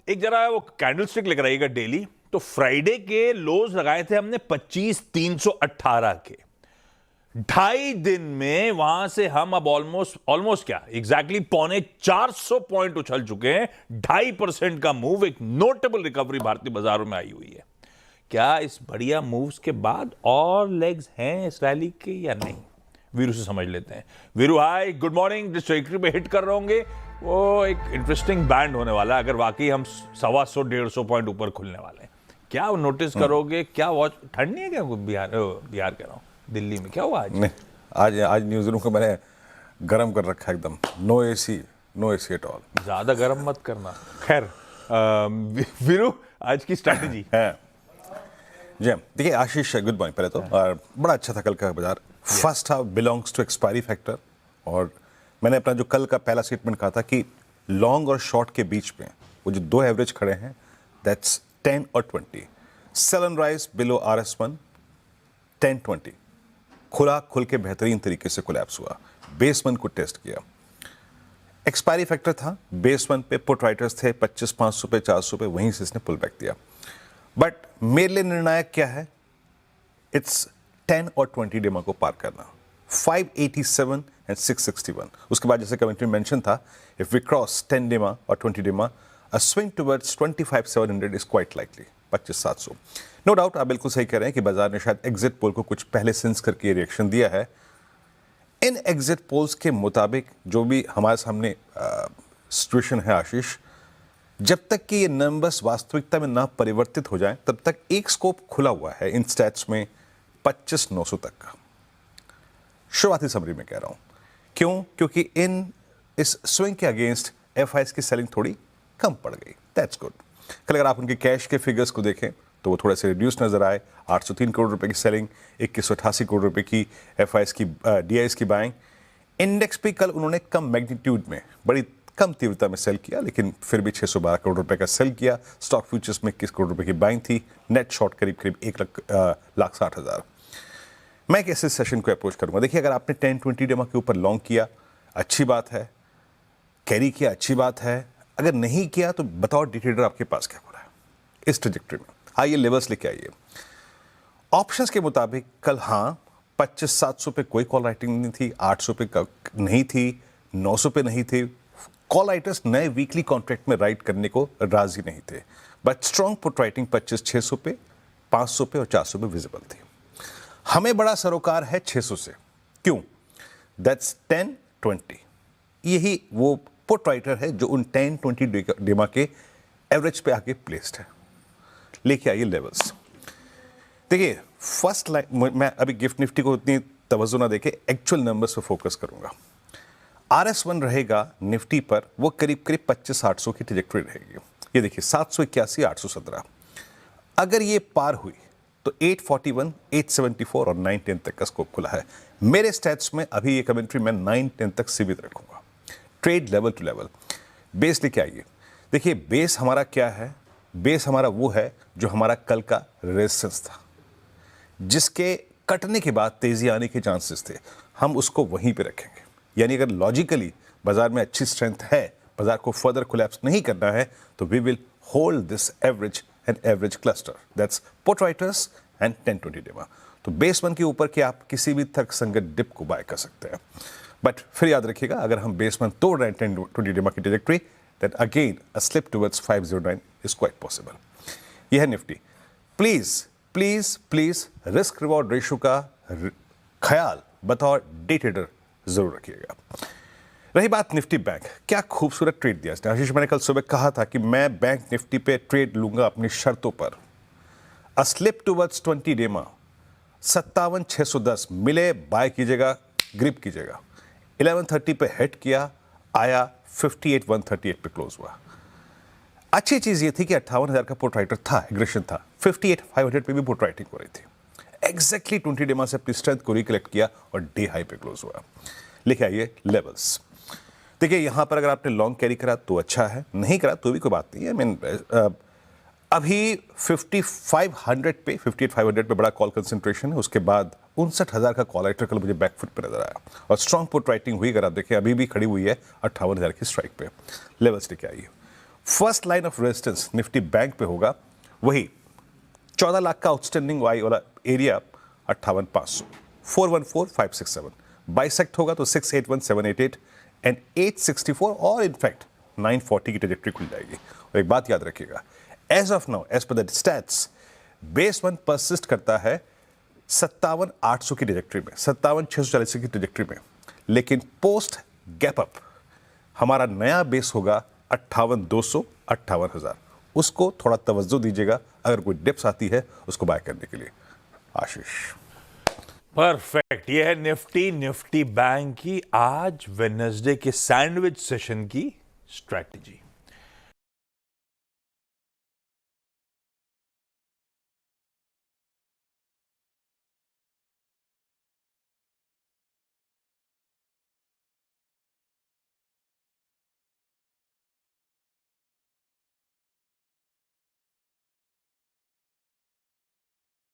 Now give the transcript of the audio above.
एक जरा वो कैंडल स्टिक लेकर आइएगा डेली। तो फ्राइडे के लोज लगाए थे हमने 25,318 के। 2.5 दिन में वहां से हम अब ऑलमोस्ट क्या एग्जैक्टली 450 पॉइंट उछल चुके हैं। 2.5% का मूव, एक नोटेबल रिकवरी भारतीय बाजारों में आई हुई है। क्या इस बढ़िया मूव्स के बाद और लेग्स हैं इस रैली के या नहीं? वीरू से समझ लेते हैं। वीरू हाय, गुड मॉर्निंग। जिस ट्रेजरी पे हिट कर रहे होंगे वो एक इंटरेस्टिंग बैंड होने वाला है, अगर वाकई हम 125-150 पॉइंट ऊपर खुलने वाले हैं। क्या नोटिस करोगे? क्या वॉच ठंड नहीं है क्या? बिहार कह रहा हूँ, दिल्ली में क्या हुआ आज? नहीं, आज न्यूज़ रूम को मैंने गर्म कर रखा है एकदम। No AC at all. ज्यादा गर्म मत करना। खैर वीरू, आज की स्ट्रैटेजी है जी। देखिए आशीष, गुड मॉर्निंग। पहले तो और बड़ा अच्छा था कल का बाजार। First half belongs to expiry factor, और मैंने अपना जो कल का पहला स्टेटमेंट कहा था कि लॉन्ग और शॉर्ट के बीच में वो जो दो एवरेज खड़े हैं, दैट्स 10 और 20। Cell and rise below RS1 10-20 खुल के बेहतरीन तरीके से कोलैप्स हुआ। बेस 1 को टेस्ट किया, एक्सपायरी फैक्टर था। बेस 1 पे पुट राइटर्स थे 25,500 पे 400 पे, वहीं से इसने पुल बैक दिया। बट मेरे लिए निर्णायक क्या है? इट्स 10 और 20 डेमा को पार करना। 587 एंड 661। उसके बाद जैसे कमेंट्री मेंशन था, इफ वी क्रॉस 10 डेमा और 20 DEMA, a swing towards 25,700 is quite likely. 25,700 no doubt. आप बिल्कुल सही कह रहे हैं कि बाजार ने शायद एग्जिट पोल को कुछ पहले सेंस करके रिएक्शन दिया है। इन एग्जिट पोल्स के मुताबिक जो भी हमारे सामने सिचुएशन है आशीष, जब तक कि ये नंबर्स वास्तविकता में ना परिवर्तित हो जाए तब तक एक स्कोप खुला हुआ है इन स्टैट्स में 25,900 तक का। शुरुआती समरी में कह रहा हूं। क्यों? क्योंकि इस स्विंग के अगेंस्ट FIs की सेलिंग थोड़ी कम पड़ गई। That's good. कल अगर आप उनके कैश के फिगर्स को देखें तो वो थोड़े से रिड्यूस नजर आए। 803 करोड़ रुपए की सेलिंग, 2188 करोड़ रुपए की FIs की DIs की बाइंग। इंडेक्स पे कल उन्होंने कम मैग्नीट्यूड में, बड़ी कम तीव्रता में सेल किया, लेकिन फिर भी 612 करोड़ रुपए का सेल किया। स्टॉक फ्यूचर्स में 21 करोड़ रुपए की बाइंग थी। नेट शॉर्ट करीब 1,60,000। मैं कैसे सेशन को अप्रोच करूंगा? देखिए, अगर आपने 10-20 डेमा के ऊपर लॉन्ग किया, अच्छी बात है। कैरी किया, अच्छी बात है। अगर नहीं किया तो बताओ डी ट्रेडर आपके पास क्या हो रहा है इस ट्रेजेक्टरी में। आइए लेवल्स लेके आइए। ऑप्शंस के मुताबिक कल 25,700 पे कोई कॉल राइटिंग नहीं थी, 800 पे नहीं थी, 900 पे नहीं थी। कॉल राइटर्स नए वीकली कॉन्ट्रैक्ट में राइट करने को राजी नहीं थे, बट स्ट्रॉन्ग पुट राइटिंग 25,600 पे, 500 पे और 400 पे विजिबल थी। हमें बड़ा सरोकार है 600 से। क्यों? दैट्स 10-20। यही वो पुट राइटर है जो उन 10-20 डेमा के एवरेज पे आके प्लेस्ड है। लेके आइए लेवल्स। देखिए, फर्स्ट लाइन मैं अभी गिफ्ट निफ्टी को उतनी तवज्जो ना देके एक्चुअल नंबर्स पे फोकस करूंगा। RS1 रहेगा निफ्टी पर, वो करीब 25,800 की ट्रेजेक्टरी रहेगी। ये देखिए 781, 817। अगर ये पार हुई तो 841, 874 और 910 तक का स्कोप खुला है। मेरे स्टैट्स में अभी ये कमेंट्री मैं 910 तक सीमित रखूंगा। Trade level to level. Base लेके आइए। देखिए बेस हमारा क्या है? बेस हमारा वो है जो हमारा कल का रेजिस्टेंस था, जिसके कटने के बाद तेजी आने के चांसेस थे। हम उसको वहीं पे रखेंगे। यानी अगर लॉजिकली बाजार में अच्छी स्ट्रेंथ है, बाजार को फर्दर कोलैप्स नहीं करना है, तो we will hold this average and average cluster, that's put writers and 10-20 DEMA. तो बेस 1 के ऊपर के आप किसी भी तर्क संगत डिप को बाय कर सकते हैं। बट फिर याद रखिएगा, अगर हम बेस 1 तोड़ रहे हैं 10-20 डेमा की trajectory, that again a slip towards 509 is quite possible. यह है Nifty. Please please please risk reward ratio का ख्याल बतौर डे ट्रेडर जरूर रखिएगा। रही बात निफ्टी बैंक, क्या खूबसूरत ट्रेड दिया इसने। आशीष, मैंने कल सुबह कहा था कि मैं बैंक निफ्टी पे ट्रेड लूंगा अपनी शर्तों पर। अ स्लिप टुवर्ड्स 20 डेमा 57,610 मिले, बाय कीजिएगा, ग्रिप कीजिएगा। 1130 पे हिट किया, आया 58,138 पे क्लोज हुआ। अच्छी चीज ये थी कि 58,000 का पुट राइटर था, एग्रेशन था। 58,500 पे भी पुट राइटिंग हो रही थी। एग्जैक्टली 20 डेमा से अपनी स्ट्रेंथ को रिकलेक्ट किया और डे हाई पे क्लोज हुआ। लेके आइए लेवल्स। देखिए यहां पर अगर आपने लॉन्ग कैरी करा तो अच्छा है, नहीं करा तो भी कोई बात नहीं है। अभी 5500 पे, 58,500 पे बड़ा कॉल कंसंट्रेशन है। उसके बाद 59,000 का कॉल राइटर कल मुझे बैकफुट पे नजर आया और स्ट्रॉन्ग पुट राइटिंग हुई। अगर आप देखें अभी भी खड़ी हुई है 58,000 की स्ट्राइक पे। लेवल्स लेके आइए। First line of resistance Nifty bank पे होगा वही 14 लाख का आउटस्टैंडिंग वाई वाला एरिया 58,500, 414,567 बाइसेक्ट होगा तो 681,788 एंड 864 और इनफैक्ट 940 की ट्रेजेक्टरी खुल जाएगी। और एक बात याद रखिएगा, as of now as per the stats base one persist करता है 57,800 की ट्रेजेक्टरी में, 57,640 की ट्रेजेक्टरी में, लेकिन पोस्ट गैप अप हमारा नया बेस होगा 58,200, 58,000। उसको थोड़ा तवज्जो दीजिएगा, अगर कोई डिप्स आती है उसको बाय करने के लिए। आशीष। परफेक्ट। ये है निफ्टी बैंक की आज वेडनेसडे के सैंडविच सेशन की स्ट्रैटेजी।